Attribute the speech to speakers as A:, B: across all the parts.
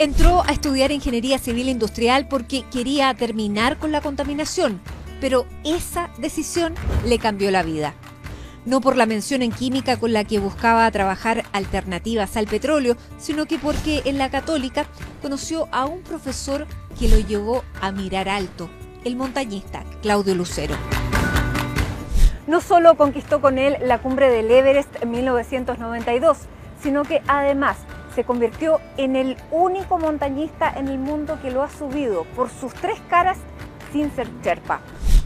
A: Entró a estudiar Ingeniería Civil Industrial porque quería terminar con la contaminación, pero esa decisión le cambió la vida. No por la mención en química con la que buscaba trabajar alternativas al petróleo, sino que porque en la Católica conoció a un profesor que lo llevó a mirar alto, el montañista Claudio Lucero. No solo conquistó con él la cumbre del Everest en 1992, sino que además se convirtió en el único montañista en el mundo que lo ha subido por sus 3 caras sin ser Sherpa.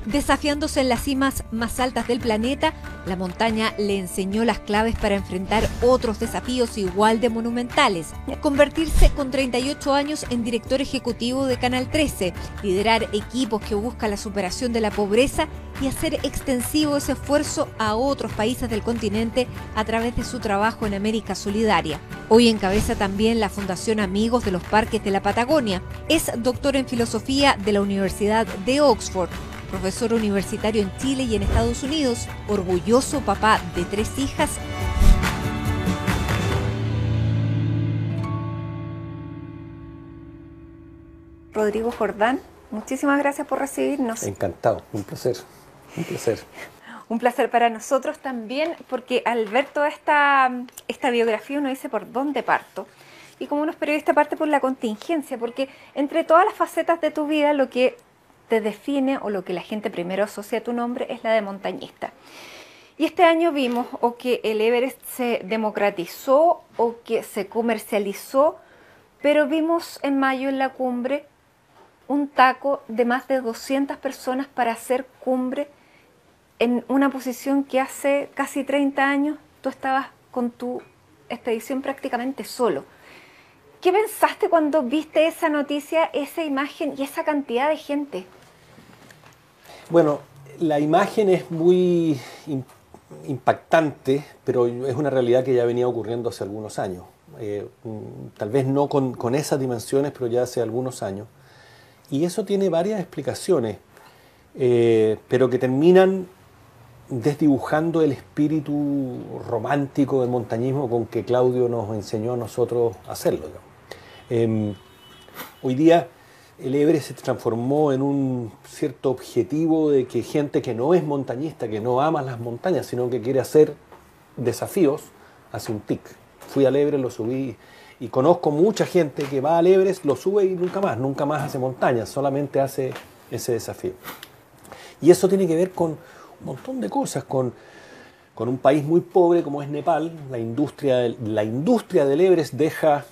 A: Desafiándose en las cimas más altas del planeta, la montaña le enseñó las claves para enfrentar otros desafíos igual de monumentales. Convertirse con 38 años en director ejecutivo de Canal 13, liderar equipos que buscan la superación de la pobreza y hacer extensivo ese esfuerzo a otros países del continente a través de su trabajo en América Solidaria. Hoy encabeza también la Fundación Amigos de los Parques de la Patagonia. Es doctor en filosofía de la Universidad de Oxford, profesor universitario en Chile y en Estados Unidos, orgulloso papá de 3 hijas. Rodrigo Jordán, muchísimas gracias por recibirnos.
B: Encantado, un placer, un placer.
A: Un placer para nosotros también, porque al ver toda esta biografía uno dice por dónde parto. Y como unos periodistas parte por la contingencia, porque entre todas las facetas de tu vida lo que te define o lo que la gente primero asocia a tu nombre es la de montañista. Y este año vimos o que el Everest se democratizó o que se comercializó, pero vimos en mayo en la cumbre un taco de más de 200 personas para hacer cumbre en una posición que hace casi 30 años tú estabas con tu expedición prácticamente solo. ¿Qué pensaste cuando viste esa noticia, esa imagen y esa cantidad de gente?
B: Bueno, la imagen es muy impactante, pero es una realidad que ya venía ocurriendo hace algunos años. Tal vez no con esas dimensiones, pero ya hace algunos años. Y eso tiene varias explicaciones, pero que terminan desdibujando el espíritu romántico del montañismo con que Claudio nos enseñó a nosotros a hacerlo. Hoy día el Everest se transformó en un cierto objetivo de que gente que no es montañista, que no ama las montañas, sino que quiere hacer desafíos, hace un tic. Fui al Everest, lo subí y conozco mucha gente que va al Everest, lo sube y nunca más hace montañas, solamente hace ese desafío. Y eso tiene que ver con un montón de cosas, con un país muy pobre como es Nepal. La industria del Everest deja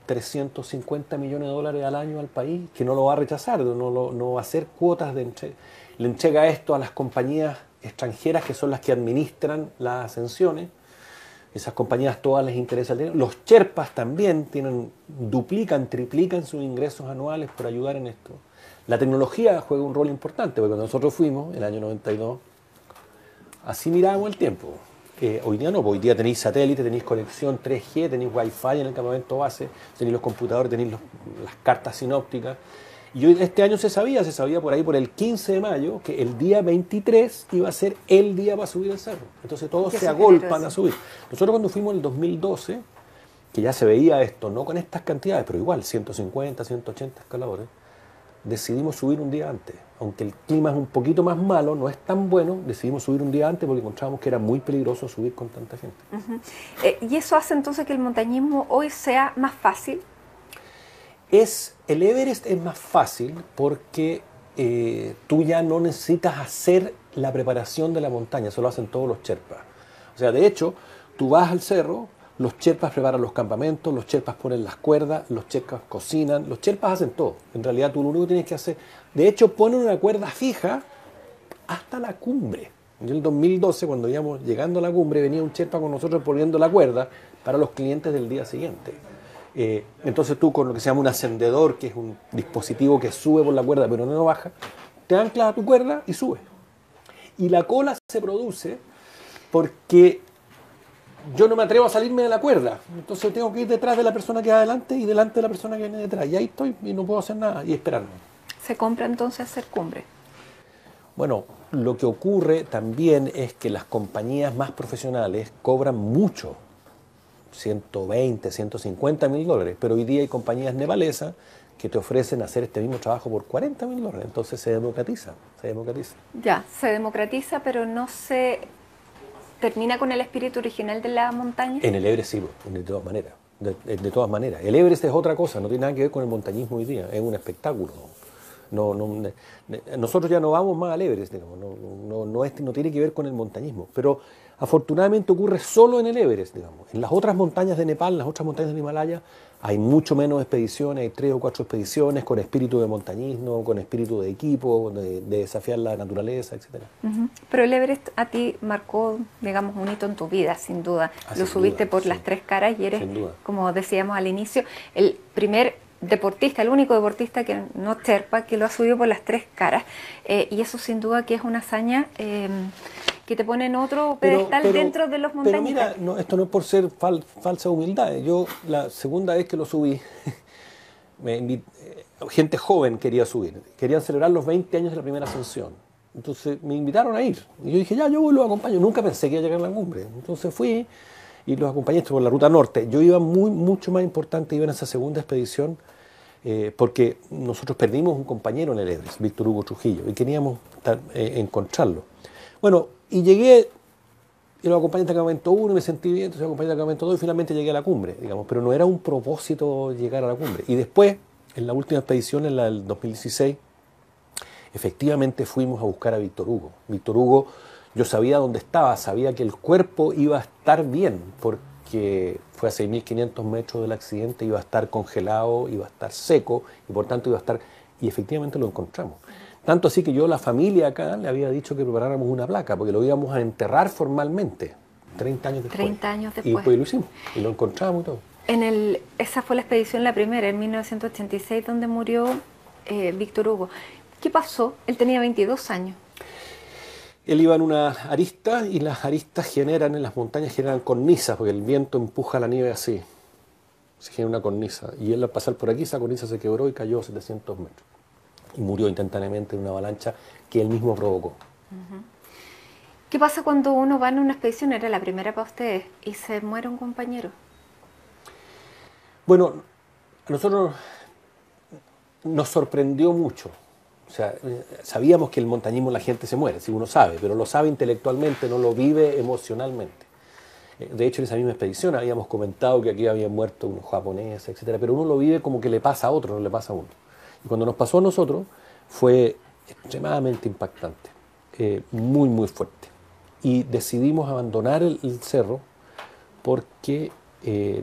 B: 350 millones de dólares al año al país, que no lo va a rechazar, no va a hacer cuotas de entrega. Le entrega esto a las compañías extranjeras que son las que administran las ascensiones. Esas compañías todas les interesa el dinero. Los Sherpas también duplican, triplican sus ingresos anuales por ayudar en esto. La tecnología juega un rol importante, porque cuando nosotros fuimos, en el año 92, así mirábamos el tiempo. Hoy día no, porque hoy día tenéis satélite, tenéis conexión 3G, tenéis Wi-Fi en el campamento base, tenéis los computadores, tenéis las cartas sinópticas. Y hoy, este año se sabía por ahí, por el 15 de mayo, que el día 23 iba a ser el día para subir el cerro. Entonces todos se agolpan a subir. Nosotros cuando fuimos en el 2012, que ya se veía esto, no con estas cantidades, pero igual, 150, 180 escaladores, decidimos subir un día antes. Aunque el clima es un poquito más malo, no es tan bueno, decidimos subir un día antes porque encontrábamos que era muy peligroso subir con tanta gente.
A: ¿Y eso hace entonces que el montañismo hoy sea más fácil?
B: El Everest es más fácil porque tú ya no necesitas hacer la preparación de la montaña, eso lo hacen todos los Sherpas. O sea, de hecho, tú vas al cerro, los Sherpas preparan los campamentos, los Sherpas ponen las cuerdas, los Sherpas cocinan, los Sherpas hacen todo. En realidad tú lo único que tienes que hacer, de hecho ponen una cuerda fija hasta la cumbre. En el 2012, cuando íbamos llegando a la cumbre, venía un Sherpa con nosotros poniendo la cuerda para los clientes del día siguiente. Entonces tú con lo que se llama un ascendedor, que es un dispositivo que sube por la cuerda pero no baja, te anclas a tu cuerda y subes. Y la cola se produce porque yo no me atrevo a salirme de la cuerda, entonces tengo que ir detrás de la persona que va adelante y delante de la persona que viene detrás, y ahí estoy y no puedo hacer nada y esperarme.
A: ¿Se compra entonces hacer cumbre?
B: Bueno, lo que ocurre también es que las compañías más profesionales cobran mucho 120, 150 mil dólares, pero hoy día hay compañías nepalesas que te ofrecen hacer este mismo trabajo por 40 mil dólares, entonces se democratiza, se democratiza.
A: Ya, se democratiza, pero no se termina con el espíritu original de la montaña.
B: En el Everest sí, de todas maneras, de todas maneras. El Everest es otra cosa, no tiene nada que ver con el montañismo hoy día, es un espectáculo. Nosotros ya no vamos más al Everest, digamos, no tiene que ver con el montañismo, pero afortunadamente ocurre solo en el Everest, digamos. En las otras montañas de Nepal, en las otras montañas del Himalaya, hay mucho menos expediciones, hay 3 o 4 expediciones con espíritu de montañismo, con espíritu de equipo, de desafiar la naturaleza, etc.
A: Pero el Everest a ti marcó, digamos, un hito en tu vida, sin duda. Lo subiste
B: duda,
A: por
B: sí.
A: las 3 caras y eres, como decíamos al inicio, el primer deportista, el único deportista que no Sherpa, que lo ha subido por las 3 caras. Y eso sin duda que es una hazaña que te pone en otro pedestal dentro de los montañistas.
B: Pero mira, esto no es por ser falsa humildad. Yo la segunda vez que lo subí, gente joven quería subir. Querían celebrar los 20 años de la primera ascensión. Entonces me invitaron a ir. Y yo dije, ya, yo los acompaño. Nunca pensé que iba a llegar a la cumbre. Entonces fui y los acompañé por la ruta norte. Yo iba mucho más importante, iba en esa segunda expedición, porque nosotros perdimos un compañero en el Everest, Víctor Hugo Trujillo, y queríamos encontrarlo. Bueno, y llegué, y lo acompañé hasta el campamento 1 y me sentí bien, entonces lo acompañé al campamento 2 y finalmente llegué a la cumbre, digamos, pero no era un propósito llegar a la cumbre. Y después, en la última expedición, en la del 2016, efectivamente fuimos a buscar a Víctor Hugo. Víctor Hugo, yo sabía dónde estaba, sabía que el cuerpo iba a estar bien, porque fue a 6.500 metros del accidente, iba a estar congelado, iba a estar seco, y por tanto iba a estar, y efectivamente lo encontramos. Tanto así que yo a la familia acá le había dicho que preparáramos una placa, porque lo íbamos a enterrar formalmente, 30 años después.
A: 30 años después.
B: Y después lo hicimos, y lo encontramos y todo.
A: Esa fue la expedición, la primera, en 1986, donde murió Víctor Hugo. ¿Qué pasó? Él tenía 22 años.
B: Él iba en una arista, y las aristas en las montañas generan cornisas, porque el viento empuja la nieve así. Se genera una cornisa. Y él al pasar por aquí, esa cornisa se quebró y cayó a 700 metros. Y murió instantáneamente en una avalancha que él mismo provocó.
A: ¿Qué pasa cuando uno va en una expedición, era la primera para ustedes, y se muere un compañero?
B: Bueno, a nosotros nos sorprendió mucho. O sea, sabíamos que el montañismo la gente se muere, si uno sabe, pero lo sabe intelectualmente, no lo vive emocionalmente. De hecho, en esa misma expedición habíamos comentado que aquí habían muerto unos japoneses, etcétera, pero uno lo vive como que le pasa a otro, no le pasa a uno. Y cuando nos pasó a nosotros, fue extremadamente impactante, muy, muy fuerte. Y decidimos abandonar el cerro porque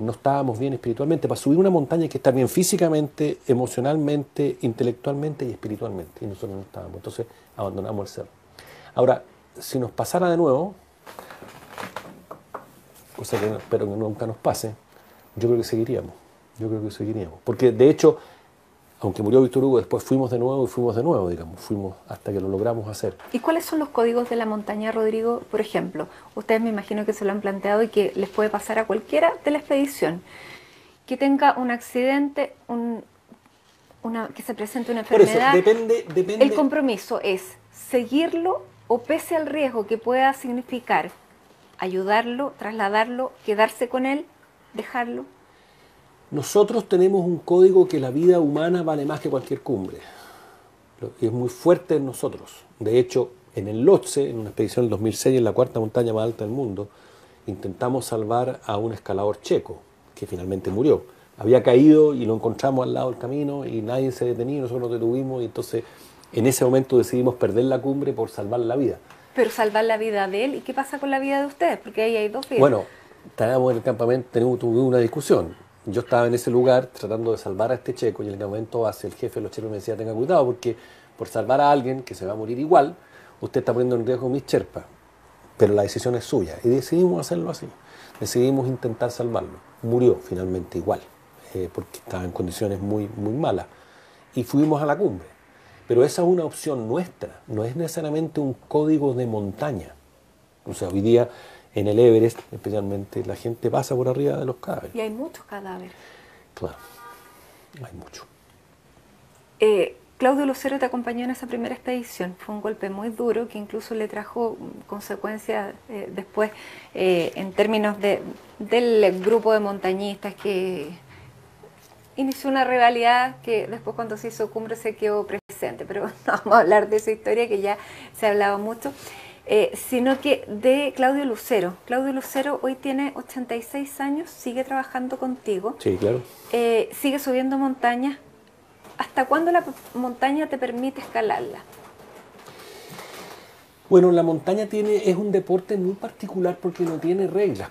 B: no estábamos bien espiritualmente. Para subir una montaña hay que estar bien físicamente, emocionalmente, intelectualmente y espiritualmente. Y nosotros no estábamos. Entonces abandonamos el cerro. Ahora, si nos pasara de nuevo, cosa que espero que nunca nos pase, yo creo que seguiríamos. Porque de hecho, aunque murió Víctor Hugo, después fuimos de nuevo, digamos, fuimos hasta que lo logramos hacer.
A: ¿Y cuáles son los códigos de la montaña, Rodrigo? Por ejemplo, ustedes me imagino que se lo han planteado y que les puede pasar a cualquiera de la expedición, que tenga un accidente, que se presente una enfermedad.
B: Por eso, depende.
A: El compromiso es seguirlo o pese al riesgo que pueda significar ayudarlo, trasladarlo, quedarse con él, dejarlo.
B: Nosotros tenemos un código que la vida humana vale más que cualquier cumbre. Y es muy fuerte en nosotros. De hecho, en el Lhotse, en una expedición del 2006, en la 4ª montaña más alta del mundo, intentamos salvar a un escalador checo, que finalmente murió. Había caído y lo encontramos al lado del camino y nadie se detenía, nosotros nos detuvimos y entonces en ese momento decidimos perder la cumbre por salvar la vida.
A: Pero salvar la vida de él, ¿y qué pasa con la vida de ustedes? Porque ahí hay 2 vidas.
B: Bueno, estábamos en el campamento, tuvimos una discusión. Yo estaba en ese lugar tratando de salvar a este checo y en el campamento base el jefe de los checos me decía, tenga cuidado porque por salvar a alguien que se va a morir igual, usted está poniendo en riesgo mis Sherpas, pero la decisión es suya. Y decidimos hacerlo así, decidimos intentar salvarlo. Murió finalmente igual, porque estaba en condiciones muy, muy malas. Y fuimos a la cumbre. Pero esa es una opción nuestra, no es necesariamente un código de montaña. O sea, hoy día en el Everest, especialmente, la gente pasa por arriba de los cadáveres.
A: Y hay muchos cadáveres.
B: Claro, hay mucho.
A: Claudio Lucero te acompañó en esa primera expedición. Fue un golpe muy duro que incluso le trajo consecuencias después en términos del grupo de montañistas que inició una rivalidad que después cuando se hizo cumbre se quedó presente. Pero no vamos a hablar de esa historia que ya se ha hablado mucho. Sino que de Claudio Lucero. Claudio Lucero hoy tiene 86 años, sigue trabajando contigo.
B: Sí, claro.
A: Sigue subiendo montañas. ¿Hasta cuándo la montaña te permite escalarla?
B: Bueno, la montaña es un deporte muy particular porque no tiene reglas.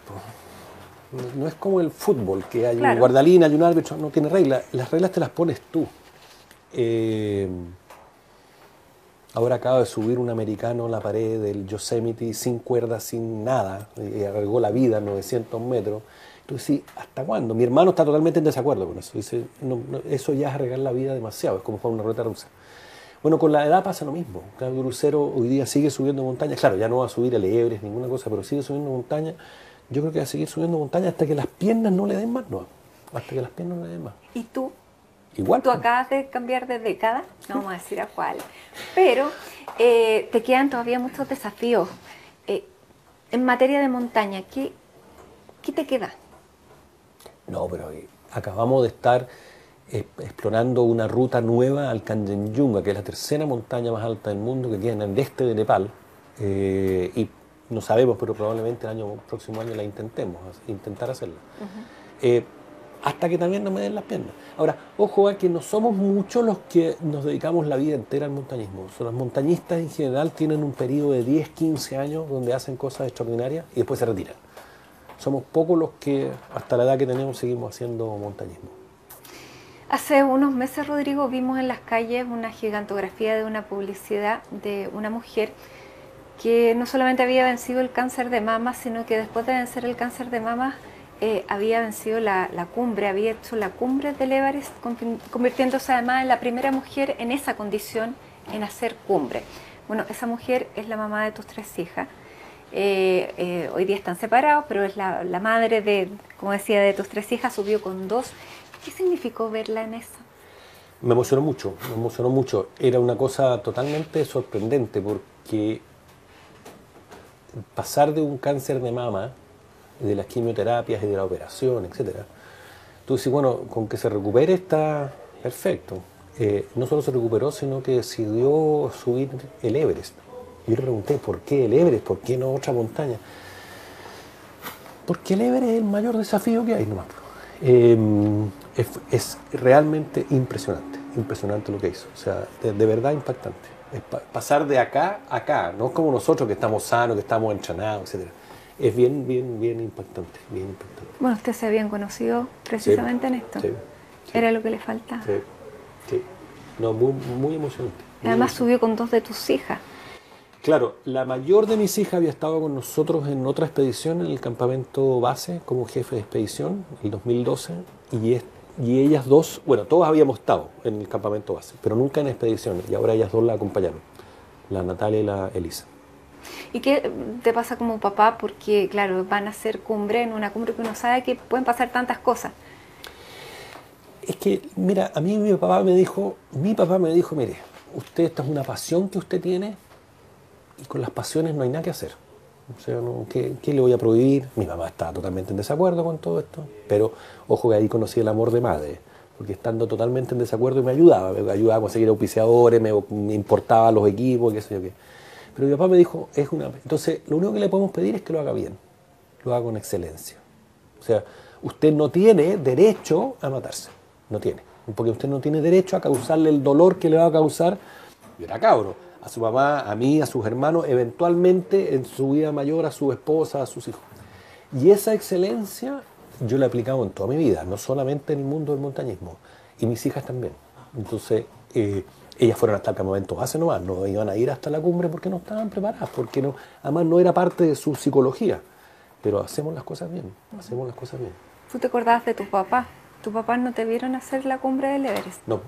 B: No es como el fútbol, que hay un guardalín, hay un árbitro, no tiene reglas. Las reglas te las pones tú. Ahora acaba de subir un americano a la pared del Yosemite sin cuerdas, sin nada, y arriesgó la vida a 900 metros. Entonces, sí, ¿hasta cuándo? Mi hermano está totalmente en desacuerdo con eso. Dice, eso ya es arriesgar la vida demasiado, es como jugar una ruleta rusa. Bueno, con la edad pasa lo mismo. Claudio Lucero hoy día sigue subiendo montañas. Claro, ya no va a subir el Everest, ninguna cosa, pero sigue subiendo montañas. Yo creo que va a seguir subiendo montañas hasta que las piernas no le den más, no. Hasta que las piernas no le den más.
A: ¿Y tú?
B: Igual.
A: Tú acabas de cambiar de década, no vamos a decir a cuál, pero te quedan todavía muchos desafíos. En materia de montaña, ¿qué te queda?
B: No, pero acabamos de estar explorando una ruta nueva al Kanchenjunga, que es la tercera montaña más alta del mundo, que queda en el este de Nepal. Y no sabemos, pero probablemente el próximo año la intentar hacerla. Hasta que también no me den las piernas. Ahora, ojo a que no somos muchos los que nos dedicamos la vida entera al montañismo. Los montañistas en general tienen un periodo de 10, 15 años donde hacen cosas extraordinarias y después se retiran. Somos pocos los que hasta la edad que tenemos seguimos haciendo montañismo.
A: Hace unos meses, Rodrigo, vimos en las calles una gigantografía de una publicidad de una mujer que no solamente había vencido el cáncer de mama, sino que después de vencer el cáncer de mama había vencido la cumbre, había hecho la cumbre del Everest, convirtiéndose además en la primera mujer en esa condición en hacer cumbre. Bueno, esa mujer es la mamá de tus 3 hijas. Hoy día están separados, pero es la madre de, como decía, de tus 3 hijas, subió con 2. ¿Qué significó verla en eso?
B: Me emocionó mucho. Era una cosa totalmente sorprendente porque pasar de un cáncer de mama, de las quimioterapias y de la operación, etcétera, tú dices, bueno, con que se recupere está perfecto. No solo se recuperó, sino que decidió subir el Everest. Yo le pregunté, ¿por qué el Everest? ¿Por qué no otra montaña? Porque el Everest es el mayor desafío que hay nomás. Es realmente impresionante lo que hizo. O sea, de verdad impactante. Pasar de acá a acá, no es como nosotros que estamos sanos, que estamos entrenados, etcétera. Es bien impactante, bien impactante.
A: Bueno, ustedes se habían conocido precisamente en esto.
B: Sí.
A: Era lo que le faltaba.
B: Sí. No, muy emocionante.
A: Además subió con 2 de tus hijas.
B: Claro, la mayor de mis hijas había estado con nosotros en otra expedición, en el campamento base, como jefe de expedición, en el 2012, y ellas dos, bueno, todos habíamos estado en el campamento base, pero nunca en expediciones, y ahora ellas dos la acompañaron, la Natalia y la Elisa.
A: ¿Y qué te pasa como papá? Porque, claro, van a hacer cumbre, en una cumbre que uno sabe que pueden pasar tantas cosas.
B: Es que, mira, a mí mi papá me dijo, mire, esta es una pasión que usted tiene, y con las pasiones no hay nada que hacer. O sea, ¿qué le voy a prohibir? Mi mamá estaba totalmente en desacuerdo con todo esto, pero ojo que ahí conocí el amor de madre, porque estando totalmente en desacuerdo me ayudaba a conseguir auspiciadores, me importaba los equipos, qué sé yo qué. Pero mi papá me dijo, entonces lo único que le podemos pedir es que lo haga bien, lo haga con excelencia. O sea, usted no tiene derecho a matarse, no tiene, porque usted no tiene derecho a causarle el dolor que le va a causar, yo era cabro, a su mamá, a mí, a sus hermanos, eventualmente en su vida mayor, a su esposa, a sus hijos. Y esa excelencia yo la he aplicado en toda mi vida, no solamente en el mundo del montañismo, y mis hijas también. Entonces, ellas fueron hasta el campamento base nomás, no iban a ir hasta la cumbre porque no estaban preparadas, porque además no era parte de su psicología. Pero hacemos las cosas bien,
A: ¿Tú te acordabas de tu papá? ¿Tus papás no te vieron hacer la cumbre del Everest?
B: No.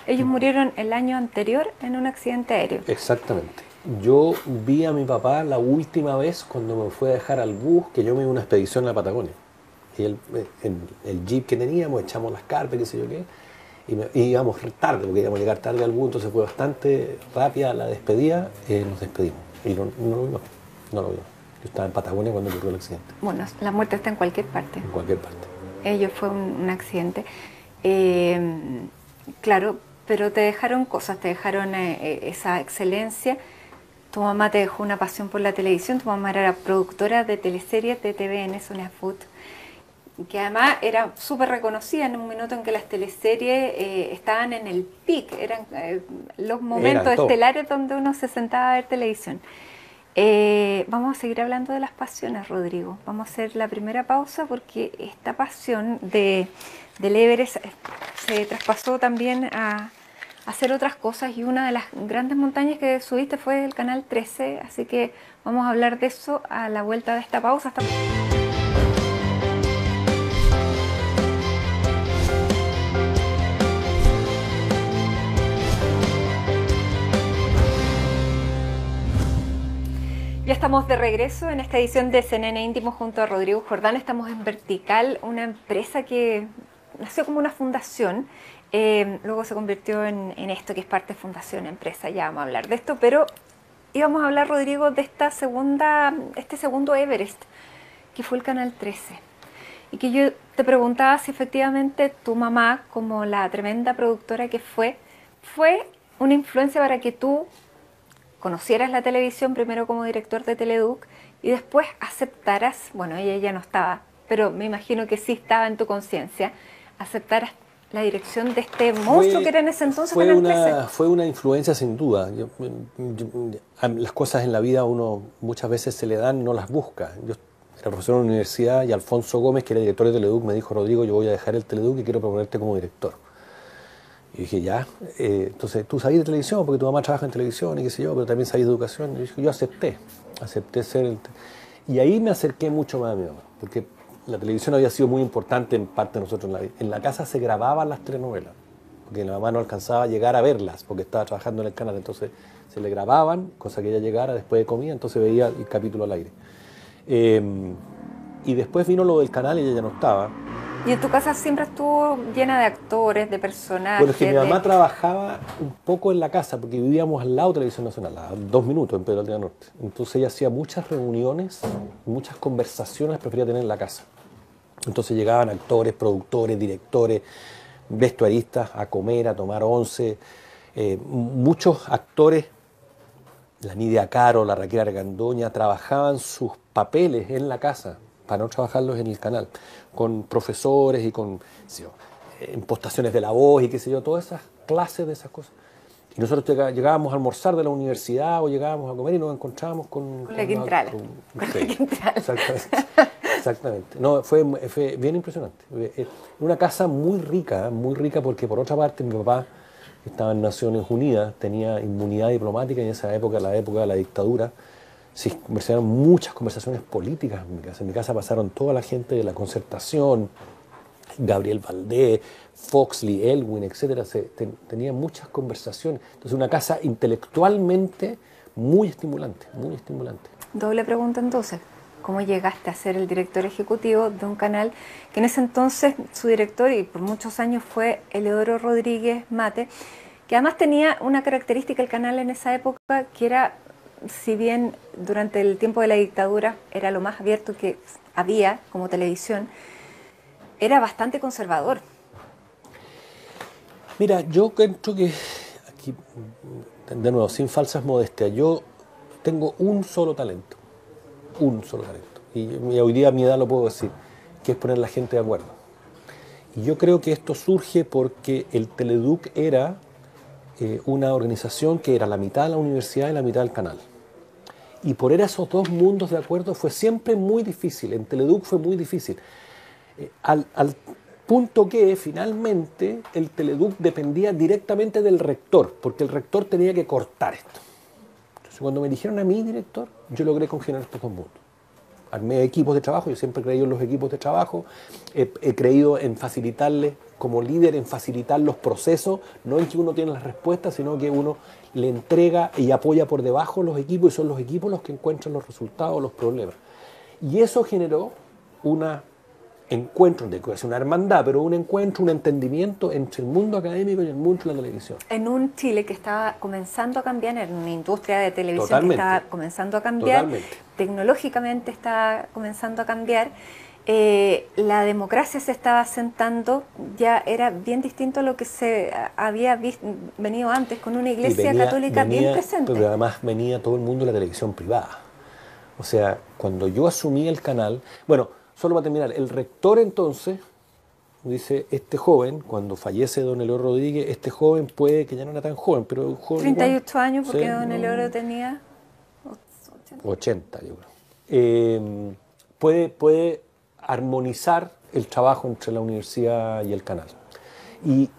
A: Ellos murieron el año anterior en un accidente aéreo.
B: Exactamente. Yo vi a mi papá la última vez cuando me fue a dejar al bus, que yo me iba a una expedición a la Patagonia. Y el jeep que teníamos, echamos las carpas, qué sé yo qué. y íbamos tarde, porque íbamos a llegar tarde al bus, entonces fue bastante rápida la despedida, nos despedimos. Y no lo vimos, no lo vimos. Yo estaba en Patagonia cuando ocurrió el accidente.
A: Bueno, la muerte está en cualquier parte.
B: En cualquier parte.
A: Ello fue un accidente. Claro, pero te dejaron cosas, te dejaron esa excelencia. Tu mamá te dejó una pasión por la televisión. Tu mamá era la productora de teleseries de TVN, Sonia Food, que además era súper reconocida en un minuto en que las teleseries estaban en el pic, eran los momentos estelares donde uno se sentaba a ver televisión. Vamos a seguir hablando de las pasiones, Rodrigo. Vamos a hacer la primera pausa porque esta pasión del Everest se traspasó también a hacer otras cosas, y una de las grandes montañas que subiste fue el Canal 13, así que vamos a hablar de eso a la vuelta de esta pausa. Ya estamos de regreso en esta edición de CNN Íntimo junto a Rodrigo Jordán. Estamos en Vertical, una empresa que nació como una fundación, luego se convirtió en esto que es parte de fundación, empresa. Ya vamos a hablar de esto, pero íbamos a hablar, Rodrigo, de este segundo Everest, que fue el Canal 13. Y que yo te preguntaba si efectivamente tu mamá, como la tremenda productora que fue una influencia para que tú conocieras la televisión, primero como director de Teleduc, y después aceptaras, bueno, ella ya no estaba, pero me imagino que sí estaba en tu conciencia, aceptaras la dirección de este monstruo que era en ese entonces Canal 13.
B: Fue una influencia sin duda. Las cosas en la vida uno muchas veces se le dan, no las busca. Yo era profesor en la universidad y Alfonso Gómez, que era director de Teleduc, me dijo: Rodrigo, yo voy a dejar el Teleduc y quiero proponerte como director. Y dije, ya, entonces, ¿tú sabías de televisión? Porque tu mamá trabaja en televisión y qué sé yo, pero también sabías de educación. Y dije, yo acepté ser el... Y ahí me acerqué mucho más a mi mamá, porque la televisión había sido muy importante en parte de nosotros en la vida. En la casa se grababan las telenovelas, porque la mamá no alcanzaba a llegar a verlas, porque estaba trabajando en el canal, entonces se le grababan, cosa que ella llegara después de comida, entonces veía el capítulo al aire. Y después vino lo del canal y ella ya no estaba.
A: Y en tu casa siempre estuvo llena de actores, de personajes.
B: Bueno, es que mi mamá trabajaba un poco en la casa, porque vivíamos al lado de Televisión Nacional, a 2 minutos en Pedro Aldea Norte. Entonces ella hacía muchas reuniones, muchas conversaciones, prefería tener en la casa. Entonces llegaban actores, productores, directores, vestuaristas a comer, a tomar once. Muchos actores, la Nidia Caro, la Raquel Argandoña, trabajaban sus papeles en la casa, para no trabajarlos en el canal, con profesores y con impostaciones de la voz y qué sé yo, todas esas clases de esas cosas. Y nosotros llegábamos a almorzar de la universidad o llegábamos a comer y nos encontrábamos con
A: la Quintrala.
B: Exactamente. No, fue bien impresionante. Una casa muy rica porque por otra parte mi papá estaba en Naciones Unidas, tenía inmunidad diplomática, y en esa época, la época de la dictadura, sí, conversaron muchas conversaciones políticas en mi casa. En mi casa pasaron toda la gente de la Concertación, Gabriel Valdés, Foxley, Elwin, etc. Tenían muchas conversaciones. Entonces, una casa intelectualmente muy estimulante, muy estimulante.
A: Doble pregunta entonces. ¿Cómo llegaste a ser el director ejecutivo de un canal que en ese entonces su director, y por muchos años, fue Eleodoro Rodríguez Mate, que además tenía una característica el canal en esa época, que era, si bien durante el tiempo de la dictadura era lo más abierto que había como televisión, era bastante conservador?
B: Mira, yo creo que, aquí, de nuevo, sin falsas modestias, yo tengo un solo talento, y hoy día a mi edad lo puedo decir, que es poner a la gente de acuerdo. Y yo creo que esto surge porque el Teleduc era una organización que era la mitad de la universidad y la mitad del canal. Y poner esos dos mundos de acuerdo fue siempre muy difícil. En Teleduc fue muy difícil. Al punto que finalmente el Teleduc dependía directamente del rector, porque el rector tenía que cortar esto. Entonces, cuando me eligieron a mí director, yo logré congeniar estos dos mundos. Armé equipos de trabajo, yo siempre he creído en los equipos de trabajo, he creído en facilitarles, como líder, en facilitar los procesos, no en que uno tiene las respuestas, sino que uno le entrega y apoya por debajo los equipos, y son los equipos los que encuentran los resultados, los problemas. Y eso generó una encuentros de que es una hermandad, pero un encuentro, un entendimiento entre el mundo académico y el mundo de la televisión.
A: En un Chile que estaba comenzando a cambiar, en una industria de televisión
B: Totalmente.
A: que estaba comenzando a cambiar,
B: Totalmente.
A: tecnológicamente estaba comenzando a cambiar, la democracia se estaba asentando, ya era bien distinto a lo que se había venido antes, con una iglesia católica bien presente.
B: Pero además venía todo el mundo de la televisión privada. O sea, cuando yo asumí el canal, bueno, solo para terminar, el rector entonces dice, este joven, cuando fallece don Eleodoro Rodríguez, este joven puede, que ya no era tan joven, pero un joven
A: 38
B: igual,
A: años, porque
B: sí,
A: don Eleodoro tenía
B: 80, yo creo. Puede armonizar el trabajo entre la universidad y el canal. Y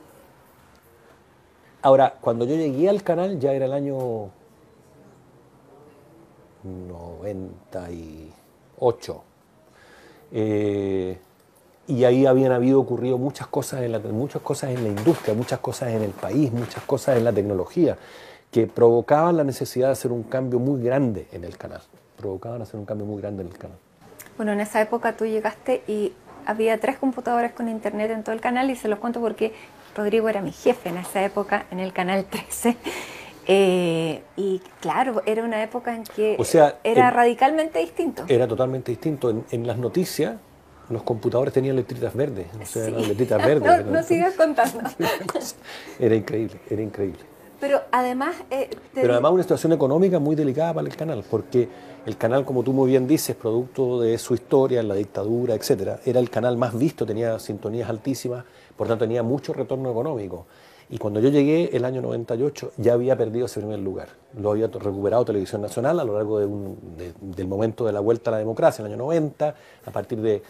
B: ahora, cuando yo llegué al canal ya era el año 98. Y ahí habían ocurrido muchas cosas en la industria, muchas cosas en el país, muchas cosas en la tecnología, que provocaban la necesidad de hacer un cambio muy grande en el canal.
A: Bueno, en esa época tú llegaste y había 3 computadoras con internet en todo el canal, y se los cuento porque Rodrigo era mi jefe en esa época en el canal 13. Y claro, era una época en que era radicalmente distinto.
B: Era totalmente distinto. En las noticias, los computadores tenían letritas verdes. O sea, eran letritas verdes.
A: No sigas contando.
B: Era increíble.
A: Pero además...
B: una situación económica muy delicada para el canal, porque el canal, como tú muy bien dices, producto de su historia, la dictadura, etcétera, era el canal más visto, tenía sintonías altísimas, por tanto tenía mucho retorno económico. Y cuando yo llegué, el año 98, ya había perdido ese primer lugar. Lo había recuperado Televisión Nacional a lo largo del momento de la vuelta a la democracia, el año 90, a partir de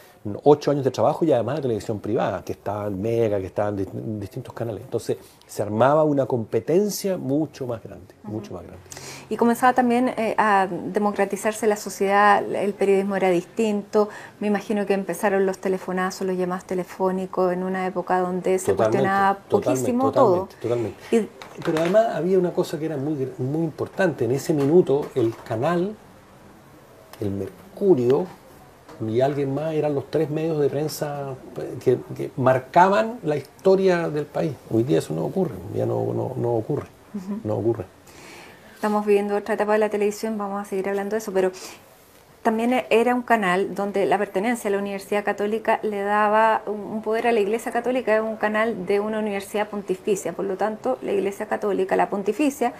B: 8 años de trabajo, y además de televisión privada, que estaba en Mega, que estaban en distintos canales. Entonces se armaba una competencia mucho más grande, mucho más grande.
A: Y comenzaba también a democratizarse la sociedad, el periodismo era distinto. Me imagino que empezaron los telefonazos, los llamados telefónicos, en una época donde se cuestionaba poquísimo todo.
B: Totalmente. Pero además había una cosa que era muy, muy importante. En ese minuto, el canal, el Mercurio y alguien más eran los 3 medios de prensa que marcaban la historia del país. Hoy día eso no ocurre, ya no ocurre. No ocurre.
A: Estamos viviendo otra etapa de la televisión, vamos a seguir hablando de eso, pero también era un canal donde la pertenencia a la Universidad Católica le daba un poder a la Iglesia Católica, es un canal de una universidad pontificia, por lo tanto la Iglesia Católica, la pontificia,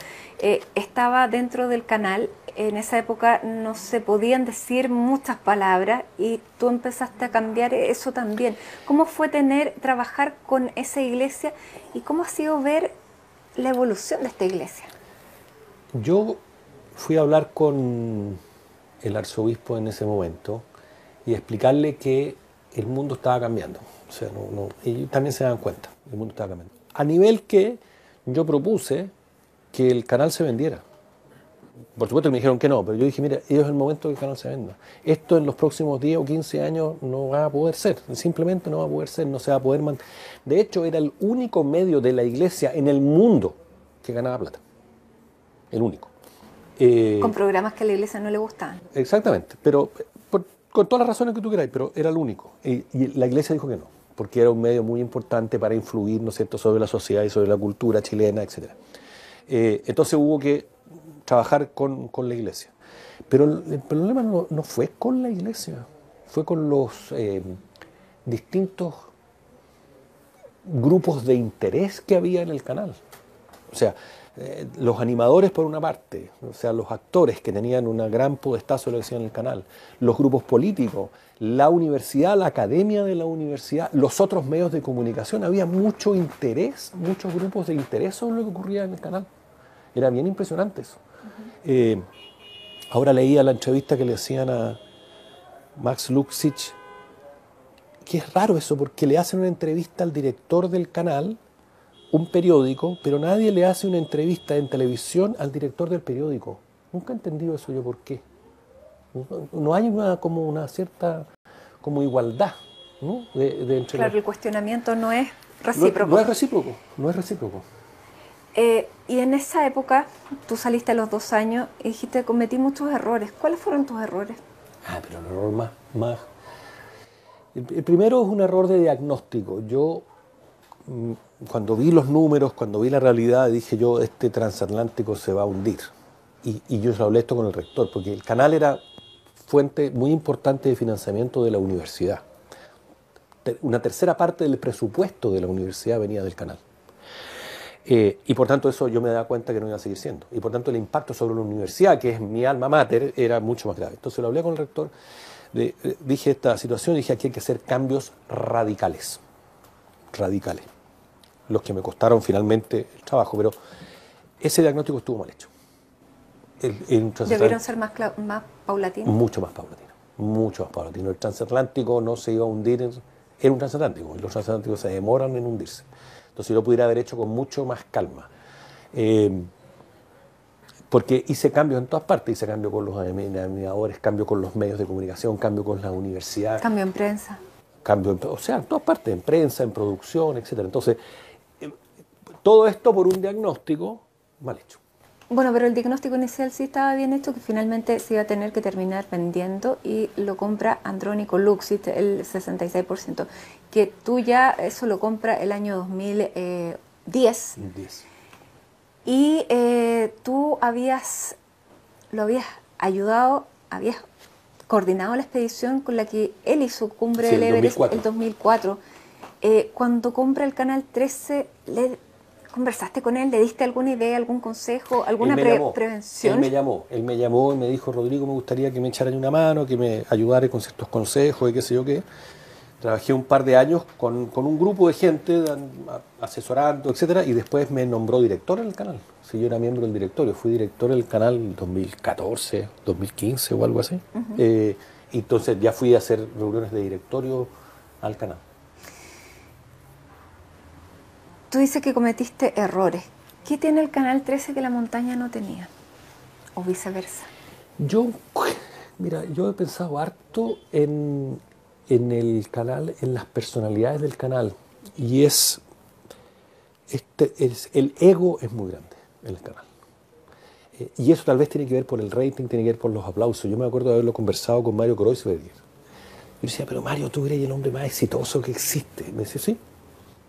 A: estaba dentro del canal. En esa época no se podían decir muchas palabras y tú empezaste a cambiar eso también. ¿Cómo fue trabajar con esa iglesia y cómo ha sido ver la evolución de esta iglesia?
B: Yo fui a hablar con el arzobispo en ese momento y explicarle que el mundo estaba cambiando. O sea, ellos también se dan cuenta, el mundo estaba cambiando. A nivel que yo propuse que el canal se vendiera. Por supuesto que me dijeron que no, pero yo dije, mira, es el momento que el canal se venda. Esto en los próximos 10 o 15 años no va a poder ser, simplemente no va a poder ser, no se va a poder mantener. De hecho, era el único medio de la iglesia en el mundo que ganaba plata. El único.
A: Con programas que a la iglesia no le gustaban.
B: Exactamente, pero con todas las razones que tú queráis, pero era el único. Y la iglesia dijo que no, porque era un medio muy importante para influir, ¿no es cierto?, sobre la sociedad y sobre la cultura chilena, etc. Entonces hubo que trabajar con la iglesia. Pero el problema no fue con la iglesia, fue con los distintos grupos de interés que había en el canal. O sea, los animadores por una parte, o sea, los actores que tenían una gran podestad sobre lo que hacían en el canal, los grupos políticos, la universidad, la academia de la universidad, los otros medios de comunicación, había mucho interés, muchos grupos de interés sobre lo que ocurría en el canal. Era bien impresionante eso. Ahora leía la entrevista que le hacían a Max Luxich, que es raro eso, porque le hacen una entrevista al director del canal, un periódico, pero nadie le hace una entrevista en televisión al director del periódico. Nunca he entendido eso yo por qué. No hay una cierta igualdad, ¿no?
A: Claro, el cuestionamiento no es recíproco.
B: No es recíproco.
A: Y en esa época, tú saliste a los 2 años y dijiste, cometí muchos errores. ¿Cuáles fueron tus errores?
B: Pero el error más... El primero es un error de diagnóstico. Yo, cuando vi los números, cuando vi la realidad, dije yo, este transatlántico se va a hundir. Y yo se lo hablé esto con el rector, porque el canal era fuente muy importante de financiamiento de la universidad. Una tercera parte del presupuesto de la universidad venía del canal. Y por tanto eso yo me daba cuenta que no iba a seguir siendo. Y por tanto el impacto sobre la universidad, que es mi alma mater, era mucho más grave. Entonces lo hablé con el rector, dije esta situación, dije aquí hay que hacer cambios radicales. Radicales. Los que me costaron finalmente el trabajo, pero ese diagnóstico estuvo mal hecho.
A: ¿Debieron ser más paulatinos?
B: Mucho más paulatino. Mucho más paulatino. El transatlántico no se iba a hundir, era un transatlántico, y los transatlánticos se demoran en hundirse. Entonces yo lo pudiera haber hecho con mucho más calma. Porque hice cambios en todas partes, hice cambio con los examinadores, cambio con los medios de comunicación, cambio con la universidad.
A: Cambio en prensa.
B: O sea, en todas partes, en prensa, en producción, etc. Entonces, todo esto por un diagnóstico mal hecho.
A: Bueno, pero el diagnóstico inicial sí estaba bien hecho, que finalmente se iba a tener que terminar vendiendo y lo compra Andrónico Luxit, el 66%, que tú ya eso lo compra el año 2010. Y tú lo habías ayudado, habías coordinado la expedición con la que él hizo Cumbre del Everest el 2004. Cuando compra el Canal 13, ¿conversaste con él? ¿Le diste alguna idea, algún consejo, alguna prevención?
B: Él me llamó y me dijo, Rodrigo, me gustaría que me echaran una mano, que me ayudara con ciertos consejos y qué sé yo qué. Trabajé un par de años con un grupo de gente asesorando, etcétera, y después me nombró director del canal. Sí, yo era miembro del directorio, fui director del canal en 2014, 2015 o algo así. Y entonces ya fui a hacer reuniones de directorio al canal.
A: Tú dices que cometiste errores. ¿Qué tiene el Canal 13 que la montaña no tenía? ¿O viceversa?
B: Mira, yo he pensado harto en el canal, en las personalidades del canal. Y el ego es muy grande en el canal. Y eso tal vez tiene que ver por el rating, tiene que ver por los aplausos. Yo me acuerdo de haberlo conversado con Mario Kreuzberger. Yo decía, pero Mario, tú eres el hombre más exitoso que existe. Me dice, sí.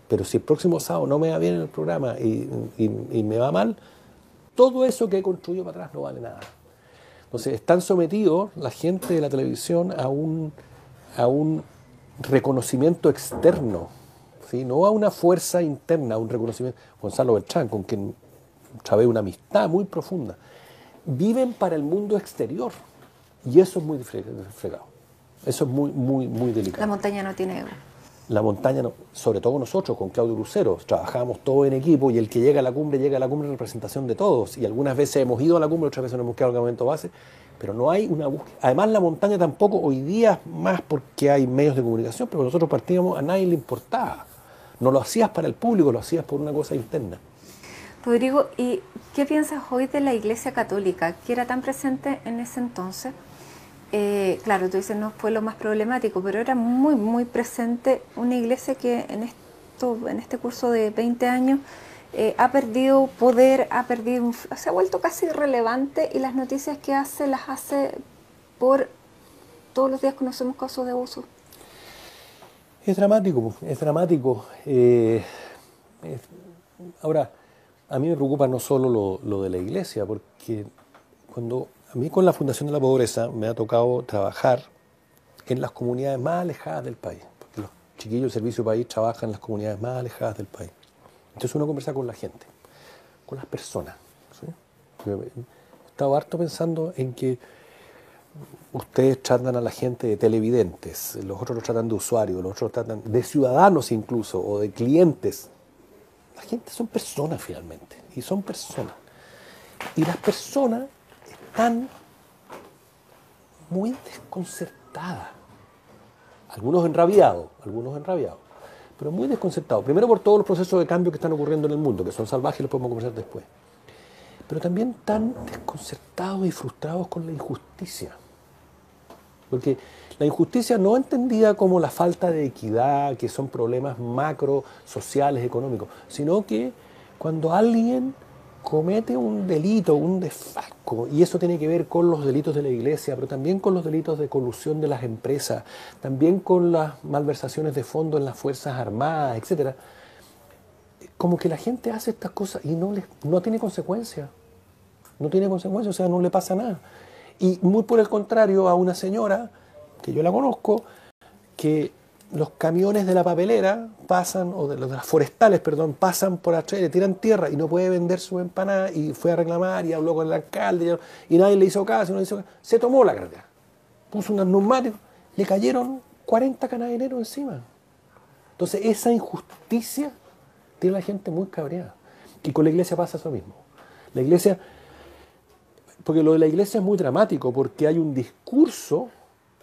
B: Pero si el próximo sábado no me va bien en el programa y me va mal, todo eso que he construido para atrás no vale nada. Entonces están sometidos la gente de la televisión a un reconocimiento externo, ¿sí? No a una fuerza interna, a un reconocimiento. Gonzalo Beltrán, con quien trabé una amistad muy profunda, viven para el mundo exterior y eso es muy fregado. Eso es muy, muy, muy delicado.
A: La montaña no tiene ego.
B: La montaña, no, sobre todo nosotros, con Claudio Lucero, trabajábamos todos en equipo y el que llega a la cumbre en representación de todos. Y algunas veces hemos ido a la cumbre, otras veces nos hemos quedado en el campamento base, pero no hay una búsqueda. Además, la montaña tampoco, hoy día más porque hay medios de comunicación, pero nosotros partíamos, a nadie le importaba. No lo hacías para el público, lo hacías por una cosa interna.
A: Rodrigo, ¿y qué piensas hoy de la Iglesia Católica, que era tan presente en ese entonces? Claro, tú dices no fue lo más problemático, pero era muy, muy presente una iglesia que en este curso de 20 años ha perdido poder, se ha vuelto casi irrelevante y las noticias que hace las hace por todos los días conocemos casos de abuso.
B: Es dramático, es dramático. Ahora, a mí me preocupa no solo lo de la iglesia, porque a mí con la Fundación de la Pobreza me ha tocado trabajar en las comunidades más alejadas del país, porque los chiquillos del Servicio País trabajan en las comunidades más alejadas del país. Entonces uno conversa con la gente, con las personas. ¿Sí? He estado harto pensando en que ustedes tratan a la gente de televidentes, los otros los tratan de usuarios, los otros tratan de ciudadanos incluso, o de clientes. La gente son personas finalmente, y son personas. Y las personas están muy desconcertadas. Algunos enrabiados, pero muy desconcertados. Primero por todos los procesos de cambio que están ocurriendo en el mundo, que son salvajes y los podemos conversar después. Pero también tan desconcertados y frustrados con la injusticia. Porque la injusticia no entendida como la falta de equidad, que son problemas macro, sociales, económicos, sino que cuando alguien comete un delito, un desfalco, y eso tiene que ver con los delitos de la iglesia, pero también con los delitos de colusión de las empresas, también con las malversaciones de fondos en las Fuerzas Armadas, etcétera. Como que la gente hace estas cosas y no tiene consecuencias. No tiene consecuencias, o sea, no le pasa nada. Y muy por el contrario, a una señora, que yo la conozco, que los camiones de la papelera pasan, o de las forestales, perdón, pasan por atrás, le tiran tierra y no puede vender su empanada, y fue a reclamar y habló con el alcalde y nadie le hizo caso, se tomó la carretera, puso unos neumáticos, le cayeron 40 carabineros encima. Entonces esa injusticia tiene la gente muy cabreada. Y con la iglesia pasa eso mismo. La iglesia, porque lo de la iglesia es muy dramático, porque hay un discurso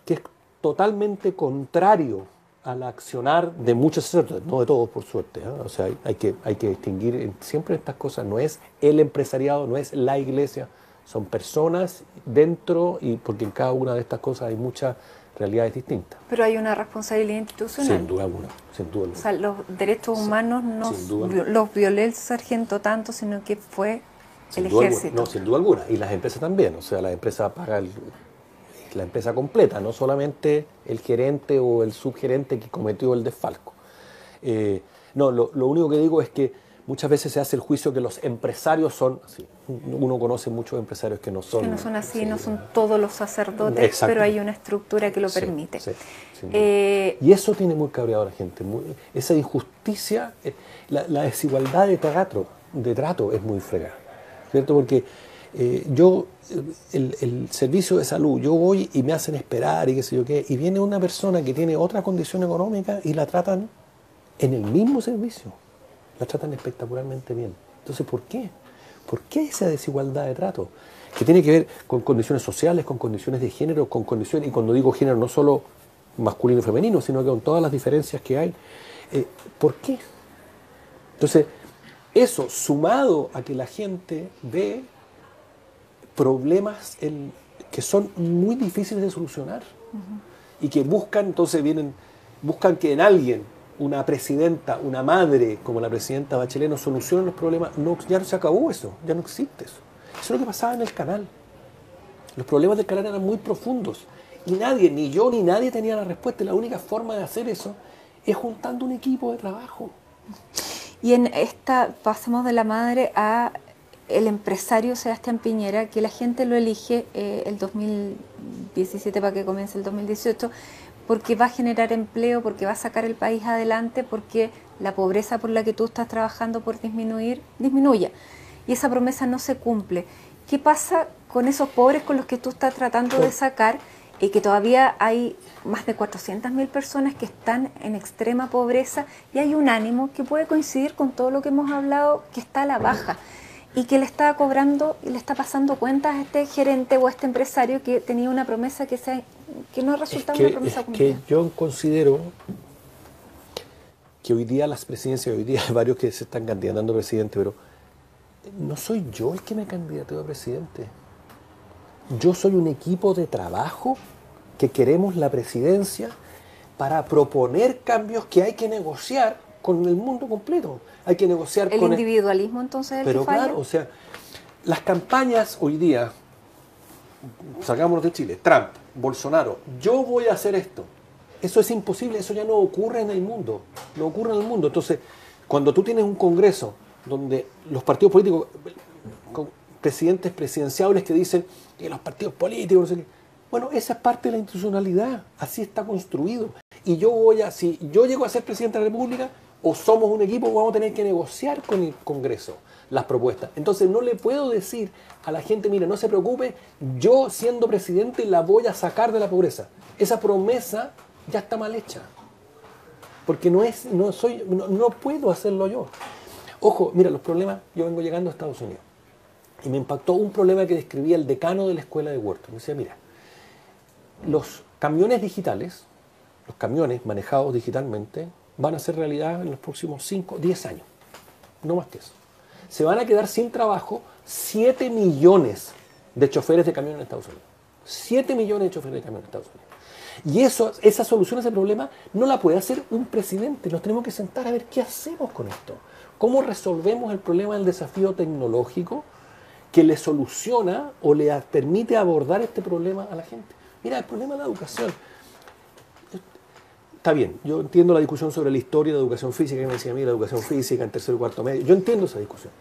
B: que es totalmente contrario al accionar de muchos sacerdotes, no de todos por suerte, ¿eh? O sea, hay que distinguir siempre estas cosas. No es el empresariado, no es la iglesia, son personas dentro, y porque en cada una de estas cosas hay muchas realidades distintas.
A: Pero hay una responsabilidad institucional.
B: Sin duda alguna, sin duda alguna.
A: O sea, los derechos humanos no los violó el sargento tanto, sino que fue el ejército.
B: No, sin duda alguna. Y las empresas también. O sea, la empresa paga la empresa completa, no solamente el gerente o el subgerente que cometió el desfalco. No, lo único que digo es que muchas veces se hace el juicio que los empresarios son así. Uno conoce muchos empresarios que no son...
A: Que no son así, no son todos los sacerdotes, pero hay una estructura que lo permite.
B: Y eso tiene muy cabreado a la gente. Esa injusticia, la desigualdad de trato es muy fregada, ¿cierto? Porque el servicio de salud, yo voy y me hacen esperar y qué sé yo qué, y viene una persona que tiene otra condición económica y la tratan en el mismo servicio. La tratan espectacularmente bien. Entonces, ¿por qué? ¿Por qué esa desigualdad de trato? Que tiene que ver con condiciones sociales, con condiciones de género, con condiciones, y cuando digo género no solo masculino y femenino, sino que con todas las diferencias que hay. ¿Por qué? Entonces, eso sumado a que la gente ve problemas que son muy difíciles de solucionar, y que buscan que en alguien, una presidenta, una madre como la presidenta Bachelet, nos solucione los problemas. No, ya no se acabó eso, ya no existe eso. Eso es lo que pasaba en el canal. Los problemas del canal eran muy profundos y nadie, ni yo ni nadie tenía la respuesta. Y la única forma de hacer eso es juntando un equipo de trabajo.
A: Y en esta pasamos de la madre a el empresario Sebastián Piñera, que la gente lo elige el 2017 para que comience el 2018, porque va a generar empleo, porque va a sacar el país adelante, porque la pobreza por la que tú estás trabajando por disminuya. Y esa promesa no se cumple. ¿Qué pasa con esos pobres con los que tú estás tratando de sacar? Y que todavía hay más de 400.000 personas que están en extrema pobreza, y hay un ánimo que puede coincidir con todo lo que hemos hablado, que está a la baja, y que le está cobrando y le está pasando cuentas a este gerente o a este empresario que tenía una promesa que no ha resultado una promesa cumplida.
B: Que yo considero que hoy día las presidencias, hoy día hay varios que se están candidatando a presidente, pero no soy yo el que me candidateo a presidente. Yo soy un equipo de trabajo que queremos la presidencia para proponer cambios que hay que negociar con el mundo completo. Hay que negociar
A: con el individualismo, entonces,
B: pero claro, o sea, las campañas hoy día, sacámonos de Chile, Trump, Bolsonaro, yo voy a hacer esto. Eso es imposible, eso ya no ocurre en el mundo. No ocurre en el mundo. Entonces, cuando tú tienes un congreso donde los partidos políticos, con presidentes presidenciables que dicen que los partidos políticos, no sé qué, bueno, esa es parte de la institucionalidad, así está construido. Y si yo llego a ser presidente de la República, o somos un equipo, vamos a tener que negociar con el Congreso las propuestas. Entonces no le puedo decir a la gente, mira, no se preocupe, yo siendo presidente la voy a sacar de la pobreza. Esa promesa ya está mal hecha. Porque no puedo hacerlo yo. Ojo, mira, los problemas, yo vengo llegando a Estados Unidos y me impactó un problema que describía el decano de la escuela de Wharton. Me decía, mira, los camiones digitales, los camiones manejados digitalmente, van a ser realidad en los próximos 5, 10 años. No más que eso. Se van a quedar sin trabajo 7 millones de choferes de camión en Estados Unidos. 7 millones de choferes de camión en Estados Unidos. Y esa solución a ese problema no la puede hacer un presidente. Nos tenemos que sentar a ver qué hacemos con esto. ¿Cómo resolvemos el problema del desafío tecnológico que le soluciona o le permite abordar este problema a la gente? Mira, el problema de la educación. Está bien, yo entiendo la discusión sobre la historia de la educación física, que me decía a mí la educación física en tercero y cuarto medio. Yo entiendo esa discusión.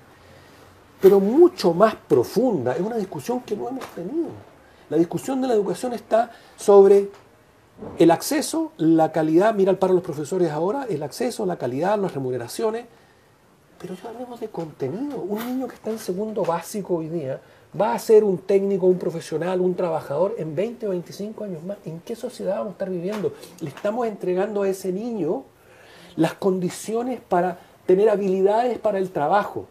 B: Pero mucho más profunda es una discusión que no hemos tenido. La discusión de la educación está sobre el acceso, la calidad, mira el paro de los profesores ahora, el acceso, la calidad, las remuneraciones. Pero ya hablemos de contenido. Un niño que está en segundo básico hoy día va a ser un técnico, un profesional, un trabajador en 20 o 25 años más. ¿En qué sociedad vamos a estar viviendo? Le estamos entregando a ese niño las condiciones para tener habilidades para el trabajo.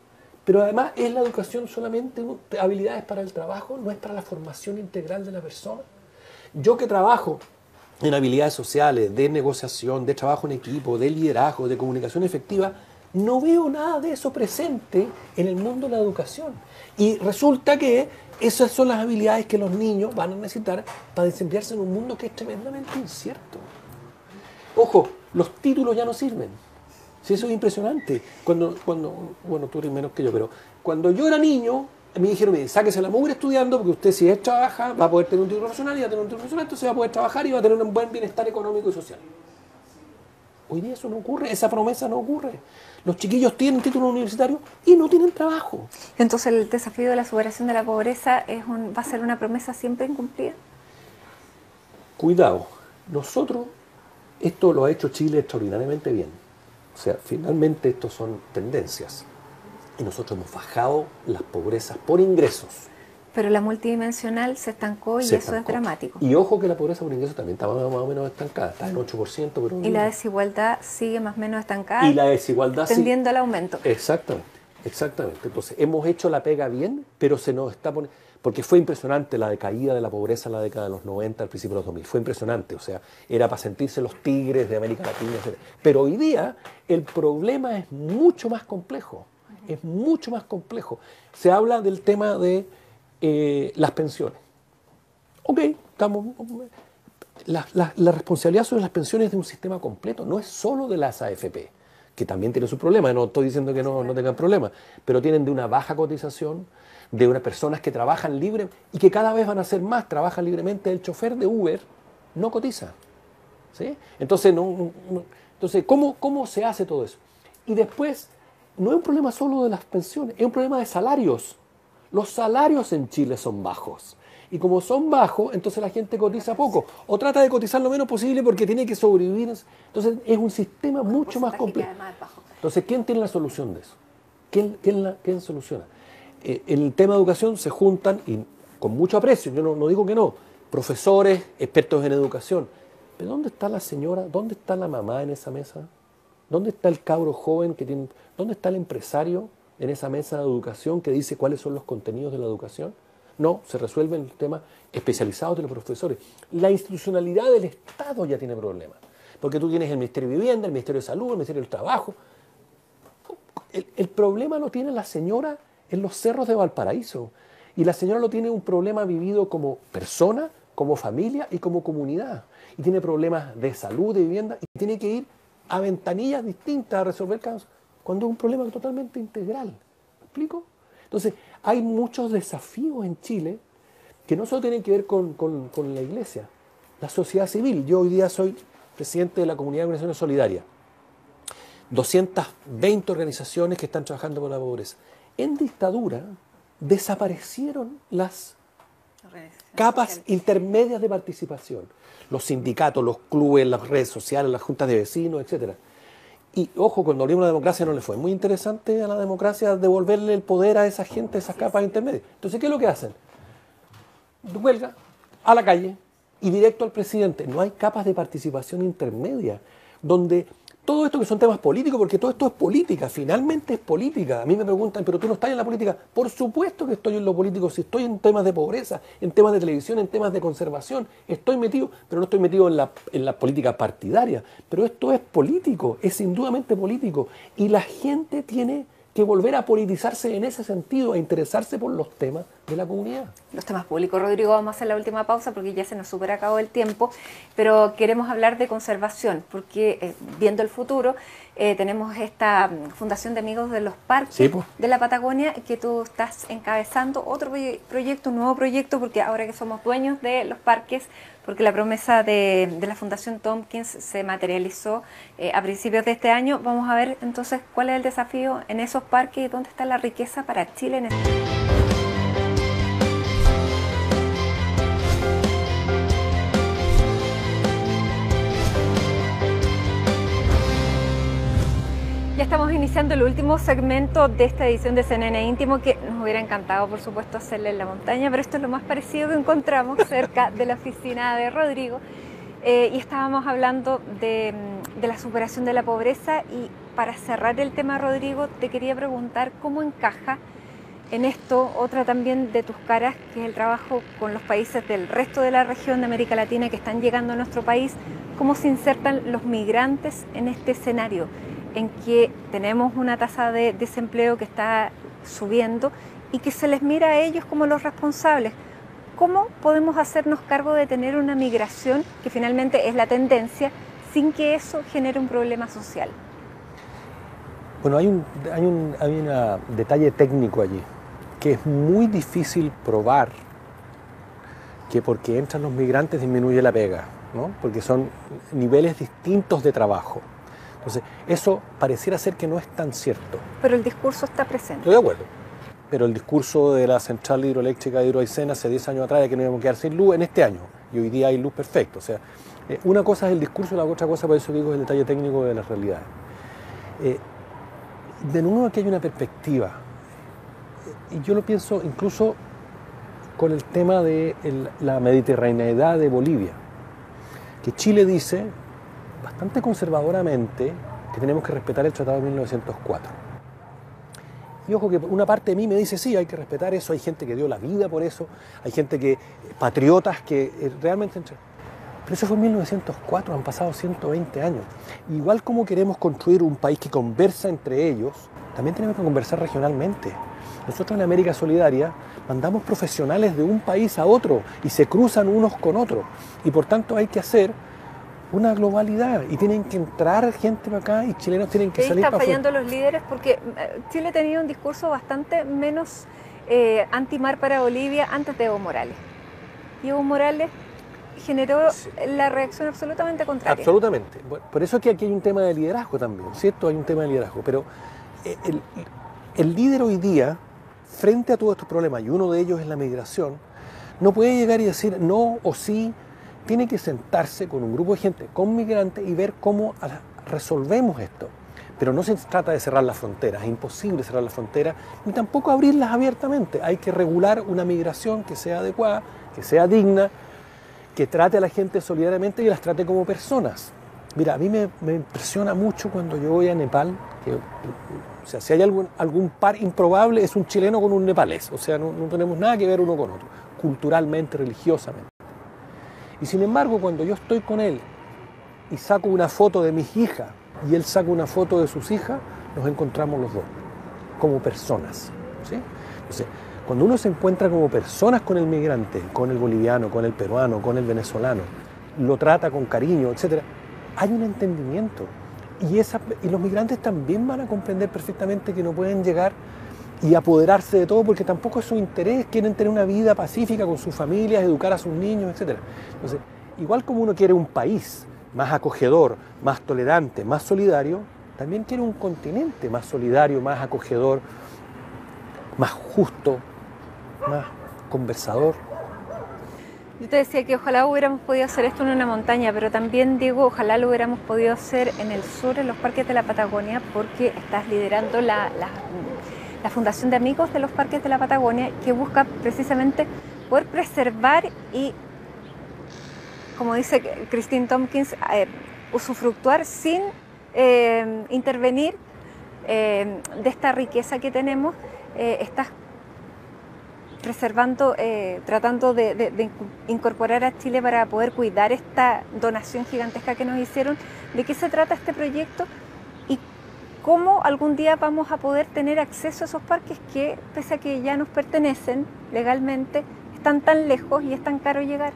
B: Pero además, ¿es la educación solamente habilidades para el trabajo? ¿No es para la formación integral de la persona? Yo que trabajo en habilidades sociales, de negociación, de trabajo en equipo, de liderazgo, de comunicación efectiva, no veo nada de eso presente en el mundo de la educación. Y resulta que esas son las habilidades que los niños van a necesitar para desempeñarse en un mundo que es tremendamente incierto. Ojo, los títulos ya no sirven. Sí, eso es impresionante. Bueno, tú eres menos que yo, pero cuando yo era niño, me dijeron, mire, sáquese la mugre estudiando, porque usted si es trabaja, va a poder tener un título profesional, y va a tener un título profesional, entonces va a poder trabajar y va a tener un buen bienestar económico y social. Hoy día eso no ocurre, esa promesa no ocurre. Los chiquillos tienen título universitario y no tienen trabajo.
C: Entonces el desafío de la superación de la pobreza va a ser una promesa siempre incumplida.
B: Cuidado, nosotros, esto lo ha hecho Chile extraordinariamente bien. O sea, finalmente estos son tendencias. Y nosotros hemos bajado las pobrezas por ingresos.
C: Pero la multidimensional se estancó y eso es dramático.
B: Y ojo que la pobreza por ingresos también está más o menos estancada, está en 8%. Pero
C: y la desigualdad sigue más o menos estancada.
B: Y la desigualdad
C: tendiendo al aumento.
B: Exactamente, exactamente. Entonces, hemos hecho la pega bien, pero se nos está poniendo... Porque fue impresionante la decaída de la pobreza en la década de los 90, al principio de los 2000. Fue impresionante, o sea, era para sentirse los tigres de América Latina, etc. Pero hoy día el problema es mucho más complejo. Es mucho más complejo. Se habla del tema de las pensiones. Ok, la responsabilidad sobre las pensiones es de un sistema completo, no es solo de las AFP, que también tiene su problema, no estoy diciendo que no tengan problemas, pero tienen de una baja cotización, de unas personas que trabajan libre y que cada vez van a ser más, trabajan libremente. El chofer de Uber no cotiza, ¿sí? Entonces, entonces ¿cómo se hace todo eso? Y después, no es un problema solo de las pensiones, es un problema de salarios. Los salarios en Chile son bajos. Y como son bajos, entonces la gente cotiza poco. O trata de cotizar lo menos posible porque tiene que sobrevivir. Entonces es un sistema mucho más complejo. Entonces, ¿quién tiene la solución de eso? ¿Quién soluciona? En el tema de educación se juntan, y con mucho aprecio, yo no digo que no, profesores, expertos en educación. Pero ¿dónde está la señora? ¿Dónde está la mamá en esa mesa? ¿Dónde está el cabro joven que tiene? ¿Dónde está el empresario en esa mesa de educación que dice cuáles son los contenidos de la educación? No, se resuelven los temas especializados de los profesores. La institucionalidad del Estado ya tiene problemas, porque tú tienes el Ministerio de Vivienda, el Ministerio de Salud, el Ministerio del Trabajo. El problema lo tiene la señora en los cerros de Valparaíso, y la señora lo tiene un problema vivido como persona, como familia y como comunidad, y tiene problemas de salud, de vivienda, y tiene que ir a ventanillas distintas a resolver casos, cuando es un problema totalmente integral. ¿Me explico? Entonces, hay muchos desafíos en Chile que no solo tienen que ver con la iglesia, la sociedad civil. Yo hoy día soy presidente de la Comunidad de Organizaciones Solidarias. 220 organizaciones que están trabajando con la pobreza. En dictadura desaparecieron las capas intermedias de participación. Los sindicatos, los clubes, las redes sociales, las juntas de vecinos, etc. Y ojo, cuando abrimos la democracia no le fue muy interesante a la democracia devolverle el poder a esa gente, esas capas intermedias. Entonces, ¿qué es lo que hacen? Huelga, a la calle y directo al presidente. No hay capas de participación intermedia, donde todo esto que son temas políticos, porque todo esto es política, finalmente es política. A mí me preguntan, ¿pero tú no estás en la política? Por supuesto que estoy en lo político, si estoy en temas de pobreza, en temas de televisión, en temas de conservación, estoy metido, pero no estoy metido en la política partidaria. Pero esto es político, es indudablemente político, y la gente tiene que volver a politizarse en ese sentido, a interesarse por los temas de la comunidad.
C: Los temas públicos, Rodrigo, vamos a hacer la última pausa porque ya se nos super acabó el tiempo, pero queremos hablar de conservación porque viendo el futuro tenemos esta Fundación de Amigos de los Parques
B: Sí, pues.
C: de la Patagonia que tú estás encabezando, otro proyecto, un nuevo proyecto, porque ahora que somos dueños de los parques, porque la promesa de la Fundación Tompkins se materializó a principios de este año, vamos a ver entonces cuál es el desafío en esos parques y dónde está la riqueza para Chile en este. Ya estamos iniciando el último segmento de esta edición de CNN Íntimo, que nos hubiera encantado, por supuesto, hacerle en la montaña, pero esto es lo más parecido que encontramos cerca de la oficina de Rodrigo. Y estábamos hablando de la superación de la pobreza, y para cerrar el tema, Rodrigo, te quería preguntar cómo encaja en esto otra también de tus caras, que es el trabajo con los países del resto de la región de América Latina que están llegando a nuestro país. ¿Cómo se insertan los migrantes en este escenario en que tenemos una tasa de desempleo que está subiendo y que se les mira a ellos como los responsables? ¿Cómo podemos hacernos cargo de tener una migración que finalmente es la tendencia sin que eso genere un problema social?
B: Bueno, hay un detalle técnico allí, que es muy difícil probar que porque entran los migrantes disminuye la pega, ¿no? Porque son niveles distintos de trabajo. Entonces, eso pareciera ser que no es tan cierto.
C: Pero el discurso está presente.
B: Estoy de acuerdo. Pero el discurso de la central hidroeléctrica de Hidroaicén hace 10 años atrás de que nos íbamos a quedar sin luz en este año. Y hoy día hay luz perfecta. O sea, una cosa es el discurso y la otra cosa, por eso digo, es el detalle técnico de las realidades. De nuevo aquí hay una perspectiva. Y yo lo pienso incluso con el tema de la mediterraneidad de Bolivia. Que Chile dice, bastante conservadoramente, que tenemos que respetar el Tratado de 1904. Y ojo que una parte de mí me dice, sí, hay que respetar eso, hay gente que dio la vida por eso, hay gente que, patriotas que realmente... Pero eso fue en 1904, han pasado 120 años. Igual como queremos construir un país que conversa entre ellos, también tenemos que conversar regionalmente. Nosotros en América Solidaria mandamos profesionales de un país a otro y se cruzan unos con otros. Y por tanto hay que hacer una globalidad y tienen que entrar gente para acá y chilenos tienen que salir para afuera.
C: Están fallando los líderes porque Chile tenía un discurso bastante menos anti-mar para Bolivia antes de Evo Morales. Y Evo Morales generó la reacción absolutamente contraria.
B: Absolutamente. Bueno, por eso es que aquí hay un tema de liderazgo también, ¿cierto? Hay un tema de liderazgo, pero el líder hoy día, frente a todos estos problemas, y uno de ellos es la migración, no puede llegar y decir no o sí. Tiene que sentarse con un grupo de gente, con migrantes, y ver cómo resolvemos esto. Pero no se trata de cerrar las fronteras, es imposible cerrar las fronteras, ni tampoco abrirlas abiertamente. Hay que regular una migración que sea adecuada, que sea digna, que trate a la gente solidariamente y las trate como personas. Mira, a mí me impresiona mucho cuando yo voy a Nepal, o sea, si hay algún par improbable, es un chileno con un nepalés. O sea, no tenemos nada que ver uno con otro, culturalmente, religiosamente. Y sin embargo, cuando yo estoy con él y saco una foto de mis hijas y él saca una foto de sus hijas, nos encontramos los dos, como personas, ¿sí? Entonces, cuando uno se encuentra como personas con el migrante, con el boliviano, con el peruano, con el venezolano, lo trata con cariño, etc., hay un entendimiento. Y los migrantes también van a comprender perfectamente que no pueden llegar y apoderarse de todo, porque tampoco es su interés, quieren tener una vida pacífica con sus familias, educar a sus niños, etc. Entonces, igual como uno quiere un país más acogedor, más tolerante, más solidario, también quiere un continente más solidario, más acogedor, más justo, más conversador.
C: Yo te decía que ojalá hubiéramos podido hacer esto en una montaña, pero también digo, ojalá lo hubiéramos podido hacer en el sur, en los parques de la Patagonia, porque estás liderando la Fundación de Amigos de los Parques de la Patagonia, que busca precisamente poder preservar y, como dice Christine Tompkins, usufructuar sin intervenir de esta riqueza que tenemos. Estás preservando, tratando de incorporar a Chile para poder cuidar esta donación gigantesca que nos hicieron. ¿De qué se trata este proyecto? Y cómo algún día vamos a poder tener acceso a esos parques que, pese a que ya nos pertenecen, legalmente están tan lejos y es tan caro llegar?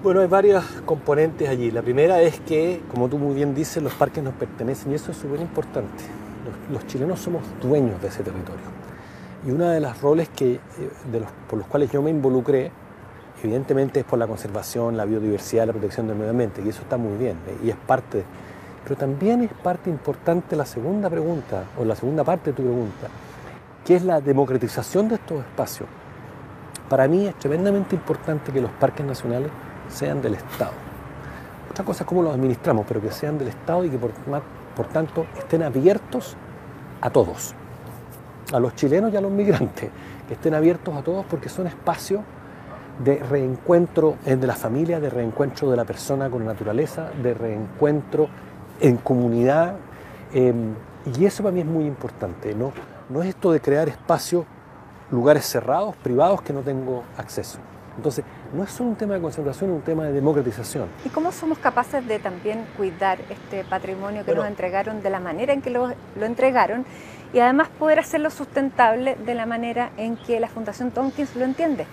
B: Bueno, hay varias componentes allí. La primera es que, como tú muy bien dices, los parques nos pertenecen y eso es súper importante. Los chilenos somos dueños de ese territorio. Y uno de los roles por los cuales yo me involucré, evidentemente es por la conservación, la biodiversidad, la protección del medio ambiente, y eso está muy bien, y es parte. Pero también es parte importante la segunda pregunta, o la segunda parte de tu pregunta, que es la democratización de estos espacios. Para mí es tremendamente importante que los parques nacionales sean del Estado. Otra cosa es cómo los administramos, pero que sean del Estado y que por tanto estén abiertos a todos, a los chilenos y a los migrantes, que estén abiertos a todos porque son espacios de reencuentro de la familia, de reencuentro de la persona con la naturaleza, de reencuentro en comunidad, y eso para mí es muy importante, no es esto de crear espacios, lugares cerrados, privados, que no tengo acceso. Entonces, no es solo un tema de conservación, es un tema de democratización.
C: ¿Y cómo somos capaces de también cuidar este patrimonio que nos entregaron de la manera en que lo entregaron y además poder hacerlo sustentable de la manera en que la Fundación Tompkins lo entiende?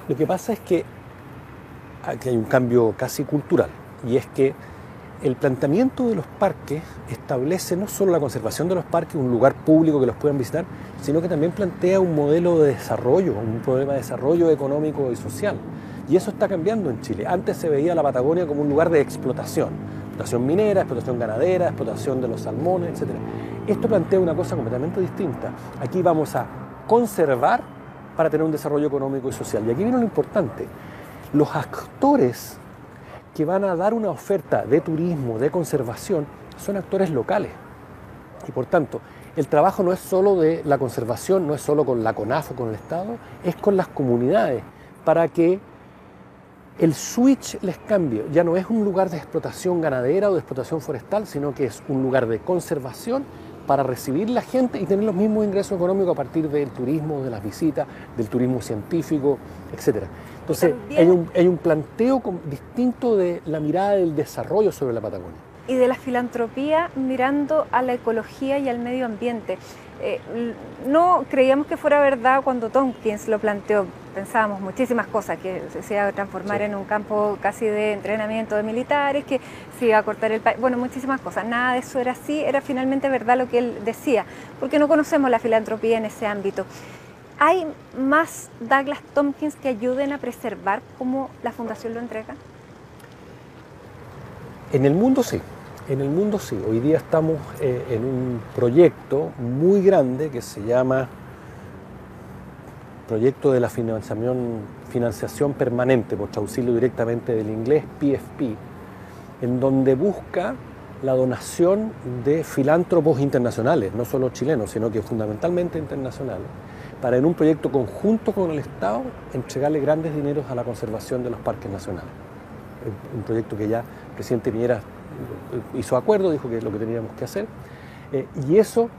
B: Lo que pasa es que aquí hay un cambio casi cultural, y es que el planteamiento de los parques establece no solo la conservación de los parques, un lugar público que los puedan visitar, sino que también plantea un modelo de desarrollo, un problema de desarrollo económico y social. Y eso está cambiando en Chile. Antes se veía la Patagonia como un lugar de explotación minera, explotación ganadera, explotación de los salmones, etc. Esto plantea una cosa completamente distinta. Aquí vamos a conservar para tener un desarrollo económico y social. Y aquí viene lo importante. Los actores que van a dar una oferta de turismo, de conservación, son actores locales. Y por tanto, el trabajo no es solo de la conservación, no es solo con la CONAF o con el Estado, es con las comunidades, para que el switch les cambie. Ya no es un lugar de explotación ganadera o de explotación forestal, sino que es un lugar de conservación para recibir la gente y tener los mismos ingresos económicos a partir del turismo, de las visitas, del turismo científico, etc. Entonces, hay un planteo distinto de la mirada del desarrollo sobre la Patagonia.
C: Y de la filantropía mirando a la ecología y al medio ambiente. No creíamos que fuera verdad cuando Tompkins lo planteó. Pensábamos muchísimas cosas, que se iba a transformar en un campo casi de entrenamiento de militares, que se iba a cortar el país, bueno, muchísimas cosas. Nada de eso era así, era finalmente verdad lo que él decía, porque no conocemos la filantropía en ese ámbito. ¿Hay más Douglas Tompkins que ayuden a preservar como la Fundación lo entrega?
B: En el mundo sí. En el mundo sí. Hoy día estamos en un proyecto muy grande que se llama Proyecto de la Financiación Permanente, por traducirlo directamente del inglés, PFP, en donde busca la donación de filántropos internacionales, no solo chilenos, sino que fundamentalmente internacionales, para en un proyecto conjunto con el Estado entregarle grandes dineros a la conservación de los parques nacionales. Un proyecto que ya el presidente Piñera hizo acuerdo, dijo que es lo que teníamos que hacer, y eso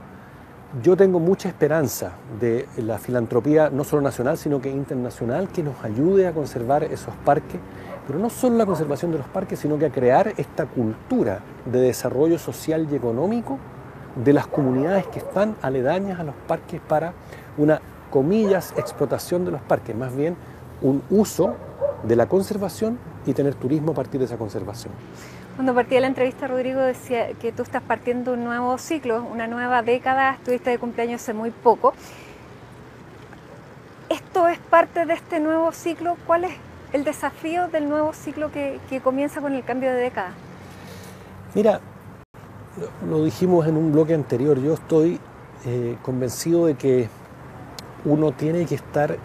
B: yo tengo mucha esperanza de la filantropía no solo nacional sino que internacional, que nos ayude a conservar esos parques, pero no solo la conservación de los parques, sino que a crear esta cultura de desarrollo social y económico de las comunidades que están aledañas a los parques para una, comillas, explotación de los parques, más bien un uso de la conservación y tener turismo a partir de esa conservación.
C: Cuando partía la entrevista, Rodrigo decía que tú estás partiendo un nuevo ciclo, una nueva década, estuviste de cumpleaños hace muy poco. ¿Esto es parte de este nuevo ciclo? ¿Cuál es el desafío del nuevo ciclo que comienza con el cambio de década?
B: Mira, lo dijimos en un bloque anterior, yo estoy convencido de que uno tiene que estar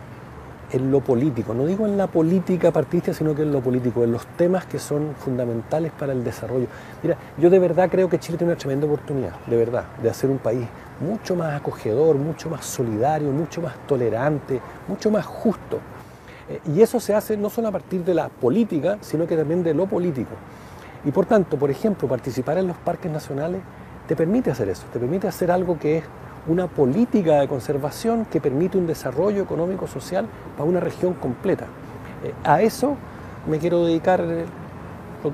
B: en lo político, no digo en la política partidista, sino que en lo político, en los temas que son fundamentales para el desarrollo. Mira, yo de verdad creo que Chile tiene una tremenda oportunidad, de verdad, de hacer un país mucho más acogedor, mucho más solidario, mucho más tolerante, mucho más justo. Y eso se hace no solo a partir de la política, sino que también de lo político. Y por tanto, por ejemplo, participar en los parques nacionales te permite hacer eso, te permite hacer algo que es una política de conservación que permite un desarrollo económico social para una región completa. A eso me quiero dedicar,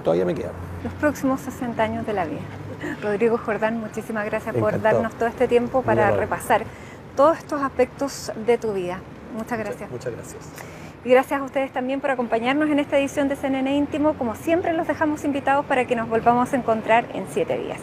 B: todavía me queda.
C: Los próximos 60 años de la vida. Rodrigo Jordán, muchísimas gracias
B: Encantado.
C: por darnos todo este tiempo para repasar todos estos aspectos de tu vida. Muchas gracias.
B: Muchas gracias.
C: Y gracias a ustedes también por acompañarnos en esta edición de CNN Íntimo. Como siempre, los dejamos invitados para que nos volvamos a encontrar en 7 días.